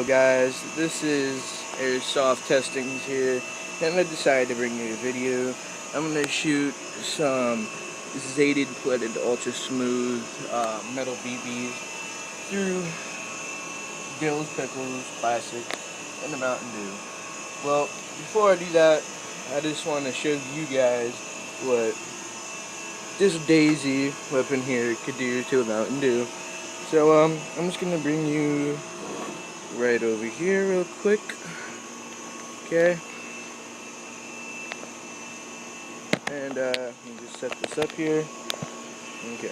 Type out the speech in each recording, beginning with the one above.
So guys, this is Airsoft Testings here, and I decided to bring you a video. I'm going to shoot some Zated Plated Ultra Smooth metal BBs through Dill's Pickles Classic and the Mountain Dew. Well, before I do that, I just want to show you guys what this Daisy weapon here could do to a Mountain Dew. So I'm just going to bring you right over here real quick. Okay. And let me just set this up here. Okay.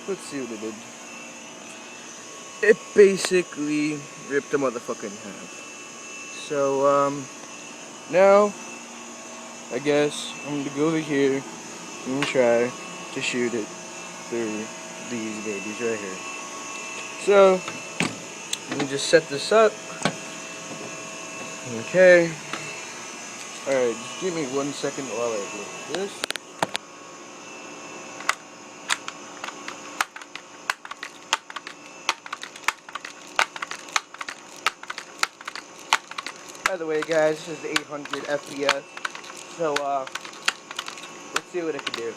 Let's see what it did. It basically ripped the motherfucker in half. So now I guess I'm gonna go over here and try to shoot it through these babies right here. So let me just set this up. Okay. Alright, just give me 1 second while I do this. By the way, guys, this is 800 FPS. So let's see what it can do.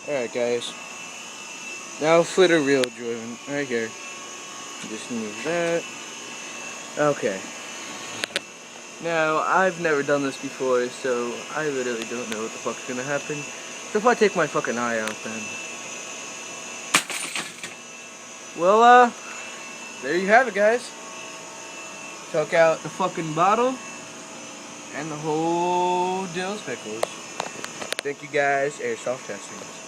Alright, guys. Now for the real Jordan, right here. Just move that. Okay. Now, I've never done this before, so I literally don't know what the fuck's gonna happen. So if I take my fucking eye out, then... Well, there you have it, guys. Took out the fucking bottle and the whole Dill's Pickles. Thank you guys, Airsoft Testings.